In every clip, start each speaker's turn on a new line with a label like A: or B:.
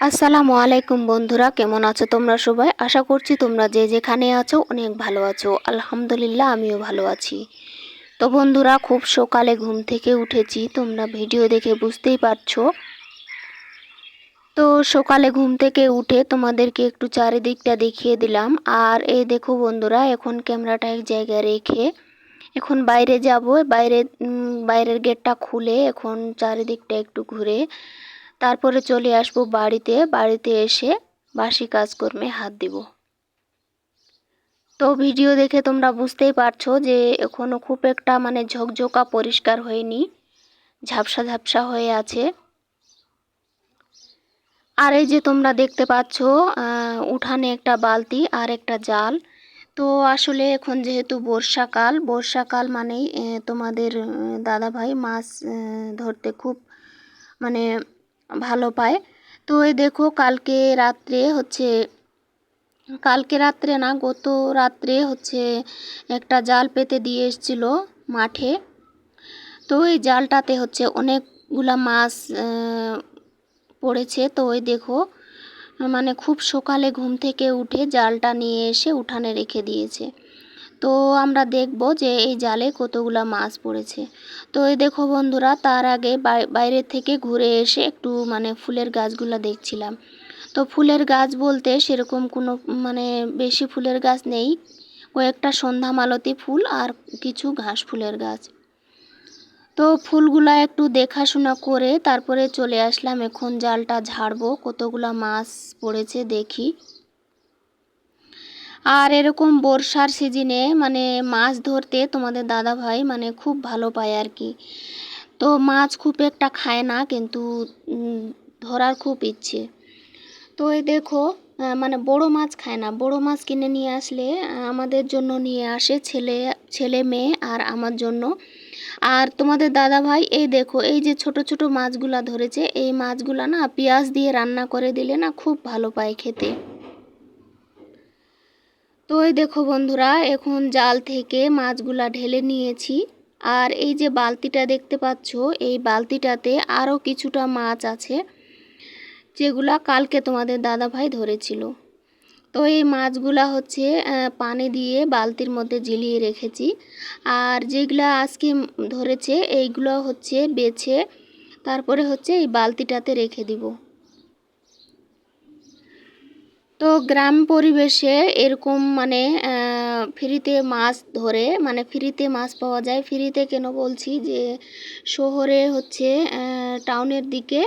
A: আসসালামু আলাইকুম বন্ধুরা, কেমন আছো তোমরা সবাই? আশা করছি তোমরা যে যেখানে আছো অনেক ভালো আছো। আলহামদুলিল্লাহ, আমিও ভালো আছি। তো বন্ধুরা, খুব সকালে ঘুম থেকে উঠেছি, তোমরা ভিডিও দেখে বুঝতেই পারছো। তো সকালে ঘুম থেকে উঠে তোমাদেরকে একটু চারিদিকটা দেখিয়ে দিলাম। আর এই দেখো বন্ধুরা, এখন ক্যামেরাটা এক জায়গায় রেখে এখন বাইরে যাব। বাইরের গেটটা খুলে এখন চারিদিকটা একটু ঘুরে তারপরে চলে আসবো বাড়িতে এসে বাসি কাজকর্মে হাত দিব। তো ভিডিও দেখে তোমরা বুঝতেই পারছো যে এখনো খুব একটা ঝকঝকা পরিষ্কার হয়নি, ঝাপসা ঝাপসা হয়ে আছে। আর এই যে তোমরা দেখতে পাচ্ছ উঠানে একটা বালতি আর একটা জাল। তো আসলে এখন যেহেতু বর্ষাকাল মানেই তোমাদের দাদাভাই মাছ ধরতে খুব মানে ভালো পায়। তো এই দেখো কালকে রাত্রে না, গত রাত্রে একটা জাল পেতে দিয়ে এসেছিল মাঠে। তো এই জালটাতে অনেকগুলা মাছ পড়েছে। তো ওই দেখো খুব সকালে ঘুম থেকে উঠে জালটা নিয়ে এসে উঠানে রেখে দিয়েছে। তো আমরা দেখব যে এই জালে কতগুলা মাছ পড়েছে। তো এই দেখো বন্ধুরা, তার আগে বাইরে থেকে ঘুরে এসে একটু ফুলের গাছগুলা দেখছিলাম। তো ফুলের গাছ বলতে সেরকম কোনো বেশি ফুলের গাছ নেই, কয়েকটা সন্ধ্যা মালতী ফুল আর কিছু ঘাস ফুলের গাছ। তো ফুলগুলা একটু দেখাশোনা করে তারপরে চলে আসলাম, এখন জালটা ঝাড়বো, কতগুলা মাছ পড়েছে দেখি। আর এরকম বর্ষার সিজনে মাছ ধরতে তোমাদের দাদা ভাই খুব ভালো পায় আর কি। তো মাছ খুব একটা খায় না, কিন্তু ধরার খুব ইচ্ছে। তো এই দেখো বড় মাছ খায় না, বড় মাছ কিনে নিয়ে আসলে আমাদের জন্য নিয়ে আসে, ছেলে মেয়ে আর আমার জন্য। আর তোমাদের দাদা ভাই এই দেখো, এই যে ছোট ছোট মাছগুলা ধরেছে, এই মাছগুলা না পেঁয়াজ দিয়ে রান্না করে দিলে না খুব ভালো পায় খেতে। তো এই দেখো বন্ধুরা, এখন জাল থেকে মাছগুলা ঢেলে নিয়েছি। আর এই যে বালতিটা দেখতে পাচ্ছ, এই বালতিটাতে আরও কিছুটা মাছ আছে, যেগুলা কালকে তোমাদের দাদা ভাই ধরেছিল। তো এই মাছগুলা পানি দিয়ে বালতির মধ্যে ঝিলিয়ে রেখেছি। আর যেগুলা আজকে ধরেছে এইগুলো বেছে তারপরে এই বালতিটাতে রেখে দিব। তো গ্রাম পরিবেশে এরকম ফ্রিতে মাছ ধরে, ফ্রিতে মাছ পাওয়া যায়। ফ্রিতে কেন বলছি, যে শহরে টাউনের দিকে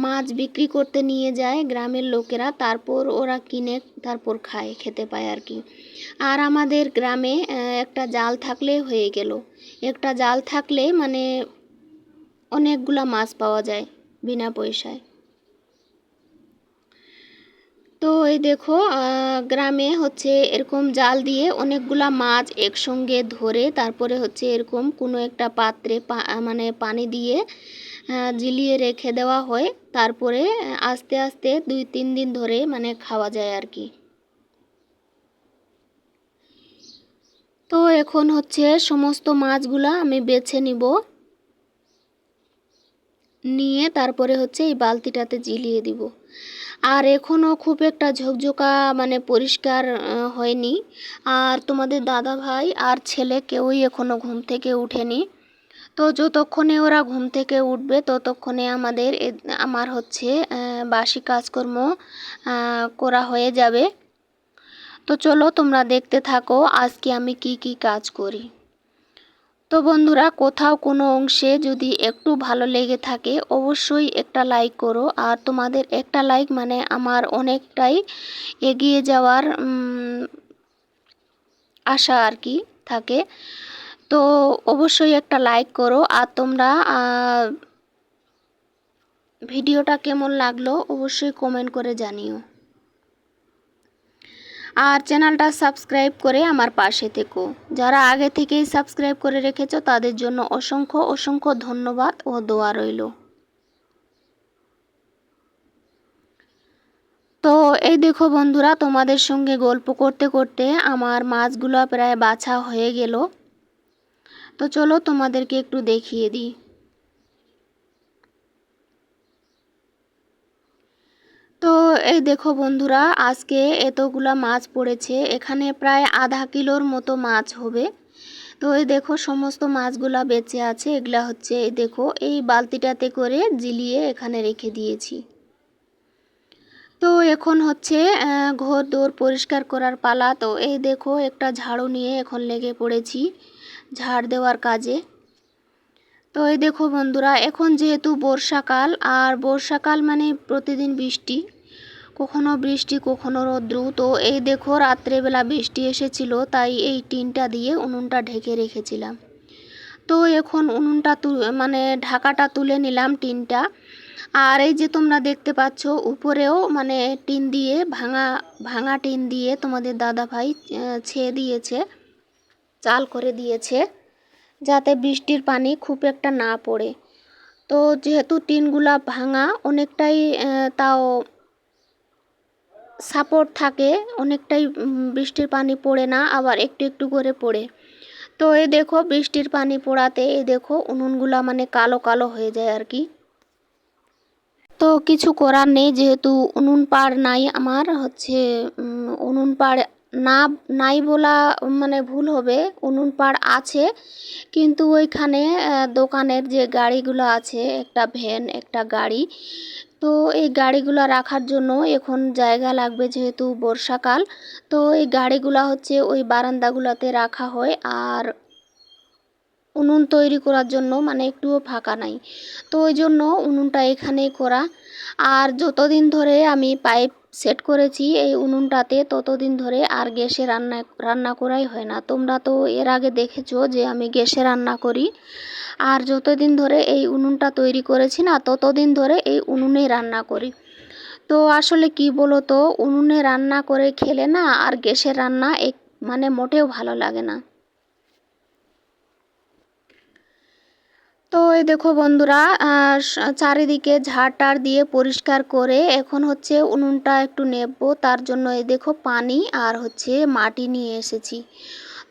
A: মাছ বিক্রি করতে নিয়ে যায় গ্রামের লোকেরা, তারপর ওরা কিনে তারপর খেতে পায় আর কি। আর আমাদের গ্রামে একটা জাল থাকলে হয়ে গেল, একটা জাল থাকলে অনেকগুলা মাছ পাওয়া যায় বিনা পয়সায়। তো এই দেখো গ্রামে এরকম জাল দিয়ে অনেকগুলা মাছ একসঙ্গে ধরে তারপরে এরকম কোনো একটা পাত্রে পানি দিয়ে ঝিলিয়ে রেখে দেওয়া হয়। তারপরে আস্তে আস্তে 2-3 দিন ধরে খাওয়া যায় আর কি। তো এখন সমস্ত মাছগুলা আমি বেছে নিয়ে তারপরে এই বালতিটাতে ঝিলিয়ে দিব। আর এখনও খুব একটা ঝকঝকা পরিষ্কার হয়নি। আর তোমাদের দাদা ভাই আর ছেলে কেউই এখনও ঘুম থেকে উঠেনি। তো যতক্ষণে ওরা ঘুম থেকে উঠবে ততক্ষণে আমার বাসি কাজকর্ম করা হয়ে যাবে। তো চলো তোমরা দেখতে থাকো আজকে আমি কি কি কাজ করি। তো বন্ধুরা, কোথাও কোনো অংশে যদি একটু ভালো লেগে থাকে অবশ্যই একটা লাইক করো। আর তোমাদের একটা লাইক আমার অনেকটাই এগিয়ে যাওয়ার আশা আর কি থাকে। তো অবশ্যই একটা লাইক করো। আর তোমরা ভিডিওটা কেমন লাগলো অবশ্যই কমেন্ট করে জানিও। আর চ্যানেলটা সাবস্ক্রাইব করে আমার পাশে থেকো। যারা আগে থেকেই সাবস্ক্রাইব করে রেখেছো তাদের জন্য অসংখ্য অসংখ্য ধন্যবাদ ও দোয়া রইল। তো এই দেখো বন্ধুরা, তোমাদের সঙ্গে গল্প করতে করতে আমার মাছগুলো প্রায় বাছা হয়ে গেল। তো চলো তোমাদেরকে একটু দেখিয়ে দিই। তো এই দেখো বন্ধুরা, আজকে এতগুলা মাছ পড়েছে, এখানে প্রায় আধা কিলোর মতো মাছ হবে। তো এই দেখো সমস্ত মাছগুলা বেঁচে আছে, এগুলা হচ্ছে এই দেখো এই বালতিটাতে করে জিলিয়ে এখানে রেখে দিয়েছি। তো এখন হচ্ছে ঘর দোর পরিষ্কার করার পালা। তো এই দেখো একটা ঝাড়ু নিয়ে এখন লেগে পড়েছি ঝাড় দেওয়ার কাজে। তো এই দেখো বন্ধুরা, এখন যেহেতু বর্ষাকাল, আর বর্ষাকাল মানে প্রতিদিন বৃষ্টি, কখনো বৃষ্টি কখনো রৌদ্র। তো এই দেখো রাত্রেবেলা বৃষ্টি এসেছিল, তাই এই টিনটা দিয়ে উনুনটা ঢেকে রেখেছিলাম। তো এখন উনুনটা মানে ঢাকাটা তুলে নিলাম টিনটা। আর এই যে তোমরা দেখতে পাচ্ছ উপরেও মানে টিন দিয়ে ভাঙা ভাঙা টিন দিয়ে তোমাদের দাদা ভাই ছেয়ে দিয়েছে, চাল করে দিয়েছে, যাতে বৃষ্টির পানি খুব একটা না পড়ে। তো যেহেতু টিনগুলা ভাঙা অনেকটাই তাও সাপোর্ট থাকে, অনেকটাই বৃষ্টির পানি পড়ে না, আবার একটু একটু করে পড়ে। তো এই দেখো বৃষ্টির পানি পড়াতে এই দেখো উনুনগুলা মানে কালো কালো হয়ে যায় আর কি। তো কিছু করার নেই, যেহেতু উনুন পাড় নাই আমার, হচ্ছে উনুন পাড় না নাই বলা মানে ভুল হবে, উনুন পাড় আছে, কিন্তু ওইখানে দোকানের যে গাড়িগুলো আছে, একটা ভ্যান একটা গাড়ি, তো এই গাড়িগুলো রাখার জন্য এখন জায়গা লাগবে, যেহেতু বর্ষাকাল। তো এই গাড়িগুলো হচ্ছে ওই বারান্দাগুলোতে রাখা হয়, আর উনুন তৈরি করার জন্য মানে একটুও ফাঁকা নাই। তো ওই জন্য উনুনটা এখানেই করা। আর যতদিন ধরে আমি পাইপ সেট করেছি এই উনুনটাতে, ততদিন ধরে আর গ্যাসে রান্না করাই হয় না। তোমরা তো এর আগে দেখেছো যে আমি গ্যাসে রান্না করি, আর যতদিন ধরে এই উনুনটা তৈরি করেছি না, ততদিন ধরে এই উনুনেই রান্না করি। তো আসলে কি বলো তো, উনুনে রান্না করে খেলে না আর গ্যাসের রান্না মানে মোটেও ভালো লাগে না। তো এই দেখো বন্ধুরা, চারিদিকে ঝাড় দিয়ে পরিষ্কার করে এখন হচ্ছে উনুনটা একটু নেবো, তার জন্য এই দেখো পানি আর হচ্ছে মাটি নিয়ে এসেছি।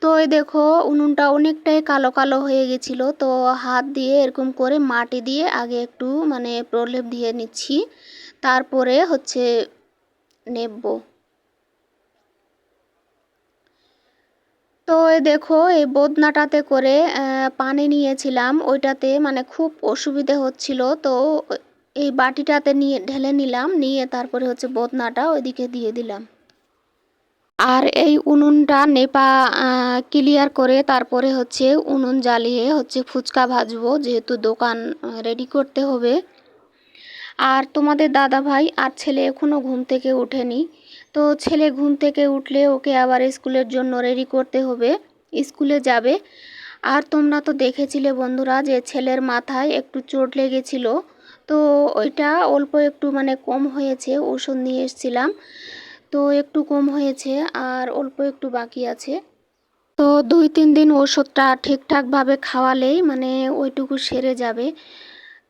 A: তো এই দেখো উনুনটা অনেকটাই কালো কালো হয়ে গেছিল, তো হাত দিয়ে এরকম করে মাটি দিয়ে আগে একটু মানে প্রলেপ দিয়ে নিচ্ছি, তারপরে হচ্ছে নেবো। তো এই দেখো এই বদনাটাতে করে পানি নিয়েছিলাম, ওইটাতে মানে খুব অসুবিধে হচ্ছিল, তো এই বাটিটাতে নিয়ে ঢেলে নিলাম, নিয়ে তারপরে হচ্ছে বদনাটা ওইদিকে দিয়ে দিলাম। আর এই উনুনটা নেপা ক্লিয়ার করে তারপরে হচ্ছে উনুন জ্বালিয়ে হচ্ছে ফুচকা ভাজবো, যেহেতু দোকান রেডি করতে হবে। আর তোমাদের দাদা ভাই আর ছেলে এখনও ঘুম থেকে ওঠেনি। তো ছেলে ঘুম থেকে উঠলে ওকে আবার স্কুলের জন্য রেডি করতে হবে, স্কুলে যাবে। আর তোমরা তো দেখেছিলে বন্ধুরা যে ছেলের মাথায় একটু চোট লেগেছিল, তো ওইটা অল্প একটু মানে কম হয়েছে, ওষুধ নিয়ে এসেছিলাম, তো একটু কম হয়েছে আর অল্প একটু বাকি আছে। তো 2-3 দিন ওষুধটা ঠিকঠাকভাবে খাওয়ালেই মানে ওইটুকু সেরে যাবে।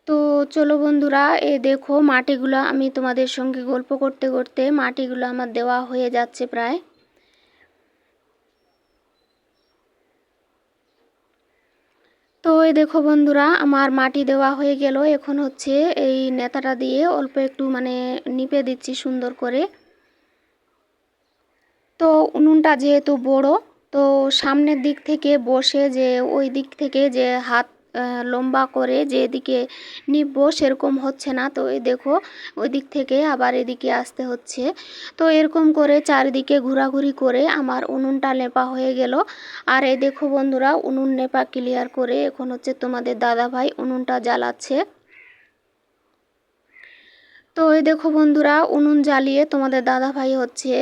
A: তো চলো বন্ধুরা, দেখো মাটিগুলো আমি তোমাদের সঙ্গে গল্প করতে করতে মাটিগুলো আমার দেওয়া হয়ে যাচ্ছে প্রায়। তো এই দেখো বন্ধুরা, আমার মাটি দেওয়া হয়ে গেল, এখন হচ্ছে এই নেতাটা দিয়ে অল্প একটু মানে নিপে দিচ্ছি সুন্দর করে। তো উনুনটা যেহেতু বড়, তো সামনের দিক থেকে বসে যে ওই দিক থেকে যে হাত লম্বা করে যে এদিকে নিববো সেরকম হচ্ছে না। তো এই দেখো ওই দিক থেকে আবার এদিকে আসতে হচ্ছে। তো এরকম করে চারিদিকে ঘোরাঘুরি করে আমার উনুনটা লেপা হয়ে গেল। আর এই দেখো বন্ধুরা, উনুন লেপা ক্লিয়ার করে এখন হচ্ছে তোমাদের দাদা ভাই উনুনটা জ্বালাচ্ছে। তো এই দেখো বন্ধুরা, উনুন জ্বালিয়ে তোমাদের দাদা ভাই হচ্ছে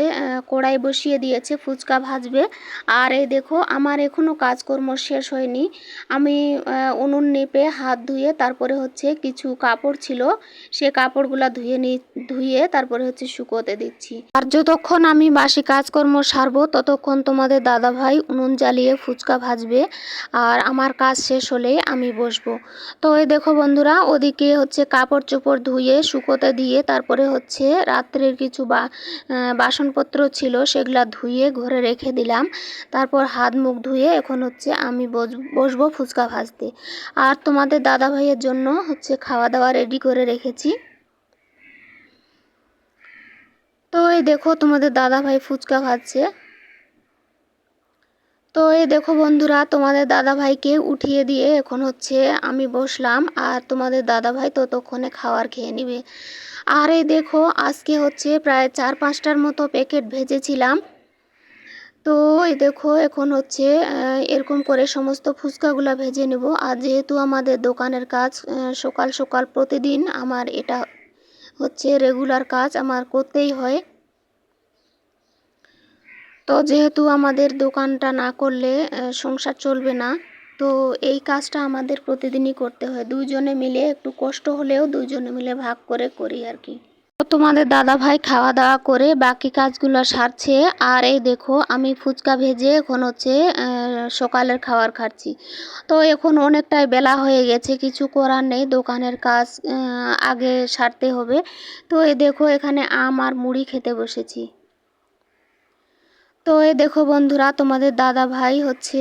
A: কড়াই বসিয়ে দিয়েছে, ফুচকা ভাজবে। আর এই দেখো আমার এখনও কাজকর্ম শেষ হয়নি, আমি উনুন নেপে হাত ধুয়ে তারপরে হচ্ছে কিছু কাপড় ছিল, সে কাপড়গুলা ধুয়ে তারপরে হচ্ছে শুকোতে দিচ্ছি। আর যতক্ষণ আমি বাসি কাজকর্ম সারবো ততক্ষণ তোমাদের দাদা ভাই উনুন জ্বালিয়ে ফুচকা ভাজবে, আর আমার কাজ শেষ হলে আমি বসবো। তো এই দেখো বন্ধুরা, ওদিকে হচ্ছে কাপড় চোপড় ধুয়ে শুকোতে দিয়ে তারপরে হচ্ছে রাত্রের কিছু বাসনপত্র ছিল সেগুলা ধুয়ে ঘরে রেখে দিলাম, তারপর হাত মুখ ধুয়ে এখন হচ্ছে আমি বসবো ফুচকা ভাজতে। আর তোমাদের দাদা ভাইয়ের জন্য হচ্ছে খাওয়া দাওয়া রেডি করে রেখেছি। এই দেখো তোমাদের দাদা ভাই ফুচকা খাচ্ছে। তো এই দেখো বন্ধুরা, তোমাদের দাদা ভাইকে উঠিয়ে দিয়ে এখন হচ্ছে আমি বসলাম, আর তোমাদের দাদা ভাই ততক্ষণে খাবার খেয়ে নিবে। আর এই দেখো আজকে হচ্ছে প্রায় 4-5টার মতো প্যাকেট ভেজেছিলাম। তো এই দেখো এখন হচ্ছে এরকম করে সমস্ত ফুচকাগুলো ভেজে নেব। আর যেহেতু আমাদের দোকানের কাজ সকাল সকাল প্রতিদিন আমার এটা হচ্ছে রেগুলার কাজ, আমার করতেই হয়। তো যেহেতু আমাদের দোকানটা না করলে সংসার চলবে না, তো এই কাজটা আমাদের প্রতিদিনই করতে হয়। দুইজনে মিলে একটু কষ্ট হলেও দুইজনে মিলে ভাগ করে করি আর কি। তো তোমাদের দাদা ভাই খাওয়া দাওয়া করে বাকি কাজগুলো সারছে, আর এই দেখো আমি ফুচকা ভেজে এখন হচ্ছে সকালের খাবার খাচ্ছি। তো এখন অনেকটাই বেলা হয়ে গেছে, কিছু করার নেই, দোকানের কাজ আগে সারতে হবে। তো এই দেখো এখানে আম আর মুড়ি খেতে বসেছি। তো এই দেখো বন্ধুরা, তোমাদের দাদা ভাই হচ্ছে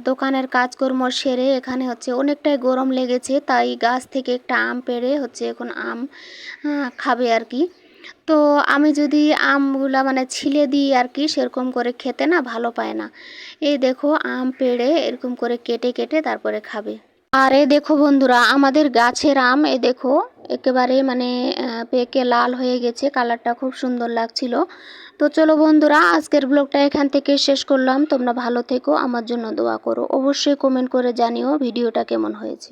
A: দোকানের কাজকর্ম সেরে এখানে হচ্ছে অনেকটাই গরম লেগেছে, তাই গাছ থেকে একটা আম পেড়ে হচ্ছে এখন আম খাবে আর কি। তো আমি যদি আমগুলা মানে ছিলে দিই আর কি, সেরকম করে খেতে না ভালো পায় না। এই দেখো আম পেড়ে এরকম করে কেটে কেটে তারপরে খাবে। আর এই দেখো বন্ধুরা, আমাদের গাছের আম এই দেখো একেবারে মানে পেকে লাল হয়ে গেছে, কালারটা খুব সুন্দর লাগছিল। তো চলো বন্ধুরা, আজকের ব্লগটা এখান থেকে শেষ করলাম। তোমরা ভালো থেকো, আমার জন্য দোয়া করো, অবশ্যই কমেন্ট করে জানিও ভিডিওটা কেমন হয়েছে।